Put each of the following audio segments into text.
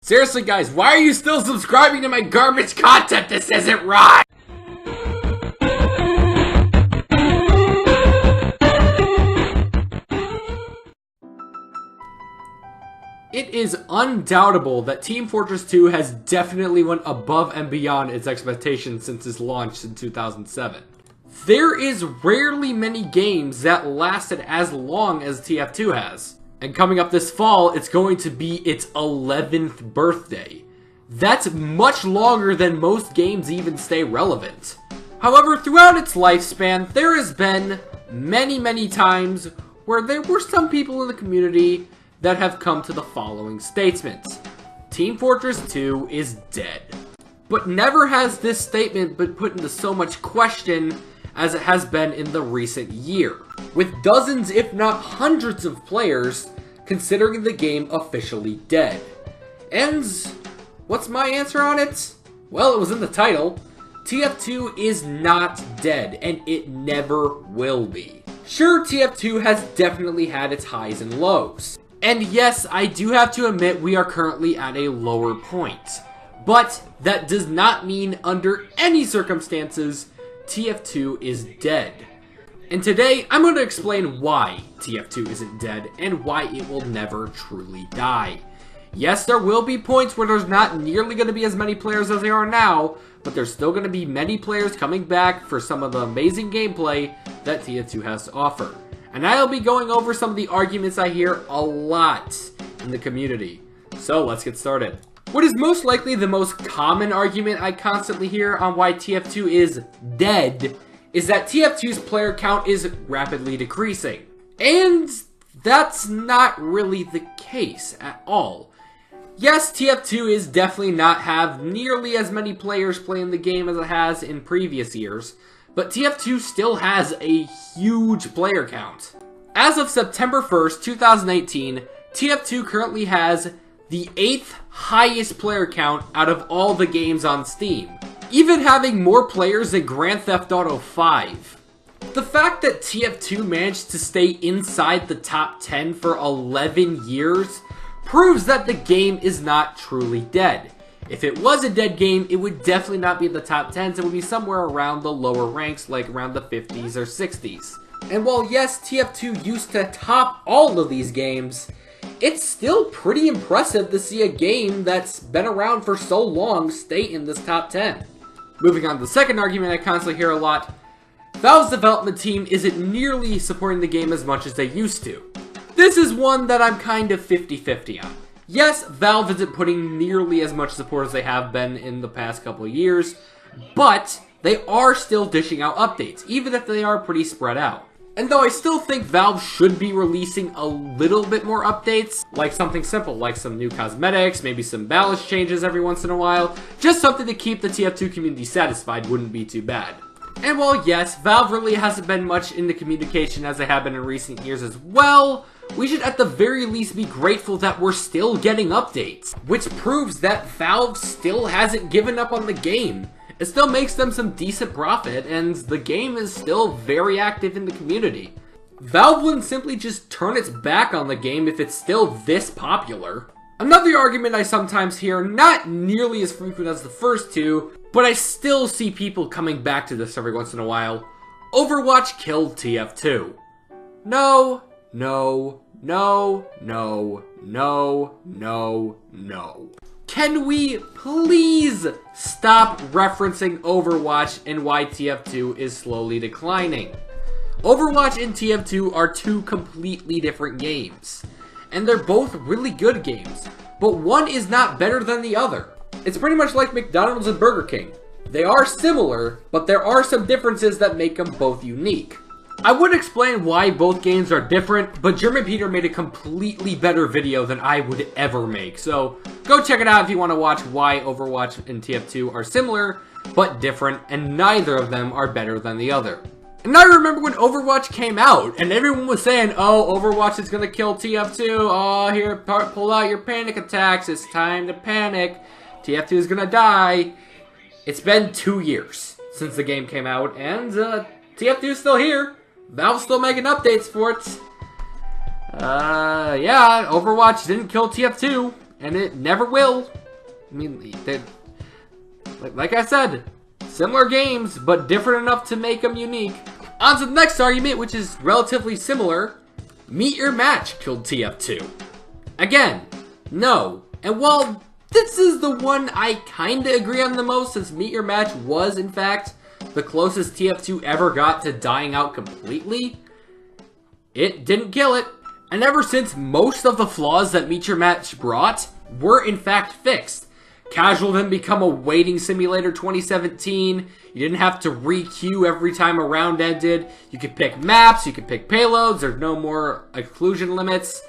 Seriously guys, why are you still subscribing to my garbage content? This isn't right! It is undoubtable that Team Fortress 2 has definitely went above and beyond its expectations since its launch in 2007. There is rarely many games that lasted as long as TF2 has. And coming up this fall, it's going to be its 11th birthday. That's much longer than most games even stay relevant. However, throughout its lifespan, there has been many times where there were some people in the community that have come to the following statements. Team Fortress 2 is dead. But never has this statement been put into so much question as it has been in the recent year, with dozens if not hundreds of players considering the game officially dead. And what's my answer on it? Well, it was in the title. TF2 is not dead, and it never will be. Sure, TF2 has definitely had its highs and lows. And yes, I do have to admit we are currently at a lower point. But that does not mean under any circumstances TF2 is dead. And today I'm going to explain why TF2 isn't dead and why it will never truly die. Yes, there will be points where there's not nearly going to be as many players as there are now, but there's still going to be many players coming back for some of the amazing gameplay that TF2 has to offer. And I'll be going over some of the arguments I hear a lot in the community. So let's get started. What is most likely the most common argument I constantly hear on why TF2 is dead is that TF2's player count is rapidly decreasing. And that's not really the case at all. Yes, TF2 is definitely not have nearly as many players playing the game as it has in previous years, but TF2 still has a huge player count. As of September 1st, 2018, TF2 currently has the 8th highest player count out of all the games on Steam, even having more players than Grand Theft Auto 5. The fact that TF2 managed to stay inside the top 10 for 11 years proves that the game is not truly dead. If it was a dead game, it would definitely not be in the top 10s, it would be somewhere around the lower ranks, like around the 50s or 60s. And while yes, TF2 used to top all of these games, it's still pretty impressive to see a game that's been around for so long stay in this top 10. Moving on to the second argument I constantly hear a lot, Valve's development team isn't nearly supporting the game as much as they used to. This is one that I'm kind of 50-50 on. Yes, Valve isn't putting nearly as much support as they have been in the past couple of years, but they are still dishing out updates, even if they are pretty spread out. And though I still think Valve should be releasing a little bit more updates, like something simple, like some new cosmetics, maybe some balance changes every once in a while, just something to keep the TF2 community satisfied wouldn't be too bad. And while yes, Valve really hasn't been much into communication as they have been in recent years as well, we should at the very least be grateful that we're still getting updates, which proves that Valve still hasn't given up on the game. It still makes them some decent profit, and the game is still very active in the community. Valve wouldn't simply just turn its back on the game if it's still this popular. Another argument I sometimes hear, not nearly as frequent as the first two, but I still see people coming back to this every once in a while. Overwatch killed TF2. No. Can we please stop referencing Overwatch and why TF2 is slowly declining? Overwatch and TF2 are two completely different games, and they're both really good games, but one is not better than the other. It's pretty much like McDonald's and Burger King. They are similar, but there are some differences that make them both unique. I would explain why both games are different, but German Peter made a completely better video than I would ever make. So go check it out if you want to watch why Overwatch and TF2 are similar, but different, and neither of them are better than the other. And I remember when Overwatch came out, and everyone was saying, oh, Overwatch is going to kill TF2. Oh, here, pull out your panic attacks. It's time to panic. TF2 is going to die. It's been 2 years since the game came out, and TF2 is still here. Valve's still making updates for it. Yeah, Overwatch didn't kill TF2, and it never will. I mean, like I said, similar games, but different enough to make them unique. On to the next argument, which is relatively similar. Meet Your Match killed TF2. Again, no. And while this is the one I kinda agree on the most, since Meet Your Match was, in fact, the closest TF2 ever got to dying out completely, it didn't kill it. And ever since, most of the flaws that Meet Your Match brought were in fact fixed. Casual didn't become a waiting simulator 2017. You didn't have to re-queue every time a round ended. You could pick maps, you could pick payloads, there's no more exclusion limits.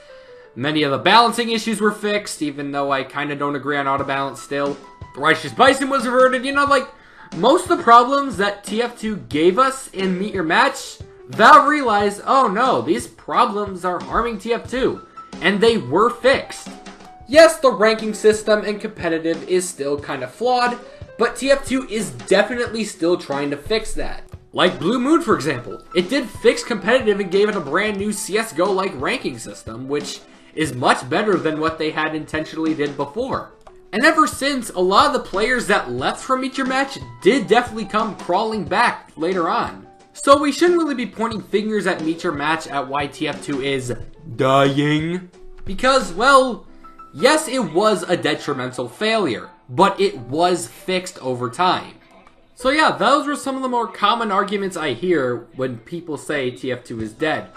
Many of the balancing issues were fixed, even though I kinda don't agree on auto-balance still. The Righteous Bison was averted, you know, like, most of the problems that TF2 gave us in Meet Your Match, Valve realized, oh no, these problems are harming TF2, and they were fixed. Yes, the ranking system and competitive is still kind of flawed, but TF2 is definitely still trying to fix that. Like Blue Moon, for example. It did fix competitive and gave it a brand new CSGO-like ranking system, which is much better than what they had intentionally did before. And ever since, a lot of the players that left from Meet Your Match did definitely come crawling back later on. So we shouldn't really be pointing fingers at Meet Your Match at why TF2 is dying. Because, well, yes, it was a detrimental failure, but it was fixed over time. So yeah, those were some of the more common arguments I hear when people say TF2 is dead.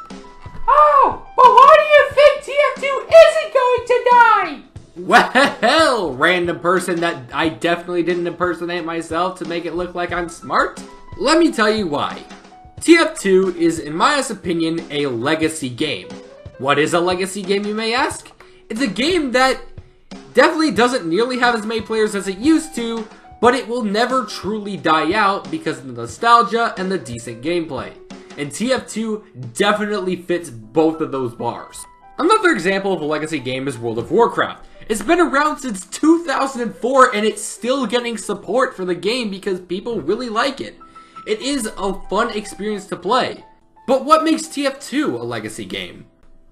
Oh, but why do you think TF2 isn't going to die? Well, random person that I definitely didn't impersonate myself to make it look like I'm smart. Let me tell you why. TF2 is, in my opinion, a legacy game. What is a legacy game, you may ask? It's a game that definitely doesn't nearly have as many players as it used to, but it will never truly die out because of the nostalgia and the decent gameplay. And TF2 definitely fits both of those bars. Another example of a legacy game is World of Warcraft. It's been around since 2004 and it's still getting support for the game because people really like it. It is a fun experience to play. But what makes TF2 a legacy game?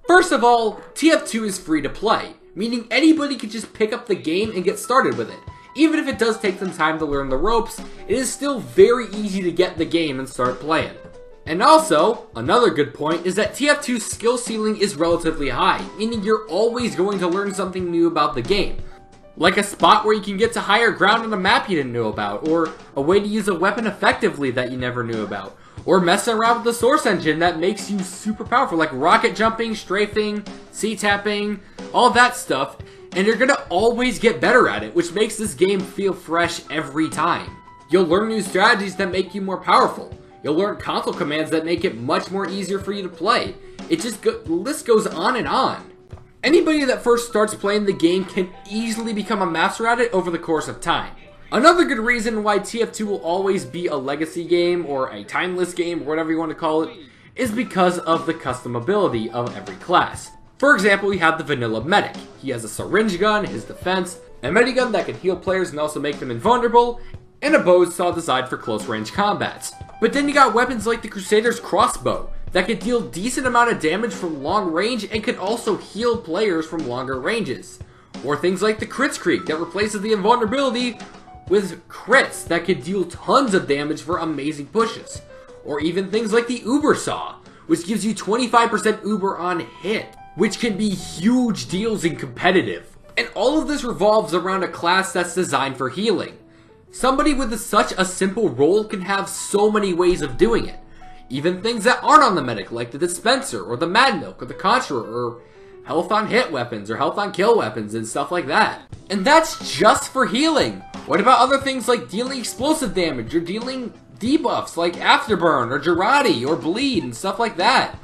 First of all, TF2 is free to play, meaning anybody can just pick up the game and get started with it. Even if it does take some time to learn the ropes, it is still very easy to get the game and start playing. And also, another good point is that TF2's skill ceiling is relatively high, meaning you're always going to learn something new about the game. Like a spot where you can get to higher ground on a map you didn't know about, or a way to use a weapon effectively that you never knew about, or messing around with the source engine that makes you super powerful, like rocket jumping, strafing, C-tapping, all that stuff, and you're gonna always get better at it, which makes this game feel fresh every time. You'll learn new strategies that make you more powerful. You'll learn console commands that make it much more easier for you to play. The list goes on and on. Anybody that first starts playing the game can easily become a master at it over the course of time. Another good reason why TF2 will always be a legacy game, or a timeless game, or whatever you want to call it, is because of the customability of every class. For example, we have the vanilla medic. He has a syringe gun, his defense, a medigun that can heal players and also make them invulnerable, and a bowsaw designed for close range combats. But then you got weapons like the Crusader's crossbow that can deal decent amount of damage from long range and can also heal players from longer ranges. Or things like the Kritzkrieg that replaces the invulnerability with crits that can deal tons of damage for amazing pushes. Or even things like the Uber Saw, which gives you 25% Uber on hit, which can be huge deals in competitive. And all of this revolves around a class that's designed for healing. Somebody with such a simple role can have so many ways of doing it. Even things that aren't on the medic, like the dispenser, or the mad milk, or the conjurer, or health on hit weapons, or health on kill weapons, and stuff like that. And that's just for healing. What about other things like dealing explosive damage, or dealing debuffs like Afterburn, or Girardi, or Bleed, and stuff like that?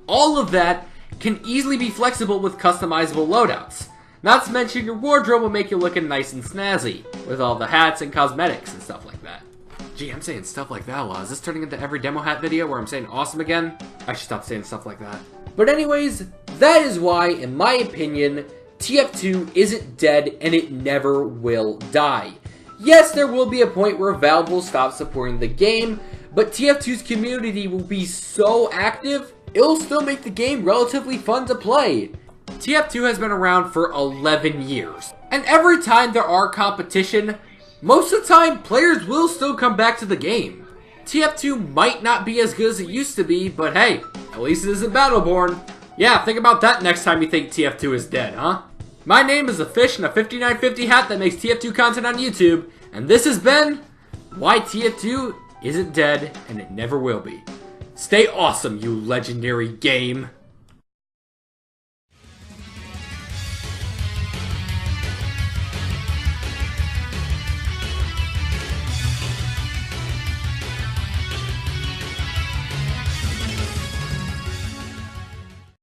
All of that can easily be flexible with customizable loadouts. Not to mention your wardrobe will make you looking nice and snazzy, with all the hats and cosmetics and stuff like that. Gee, I'm saying stuff like that a lot. Is this turning into every demo hat video where I'm saying awesome again? I should stop saying stuff like that. But anyways, that is why, in my opinion, TF2 isn't dead and it never will die. Yes, there will be a point where Valve will stop supporting the game, but TF2's community will be so active, it'll still make the game relatively fun to play. TF2 has been around for 11 years, And every time there are competition, most of the time players will still come back to the game. TF2 might not be as good as it used to be, but hey, at least it isn't Battleborn. Yeah, think about that next time you think TF2 is dead, huh? My name is a fish in a 5950 hat that makes TF2 content on YouTube, and this has been Why TF2 Isn't Dead and It Never Will Be. Stay awesome, you legendary game.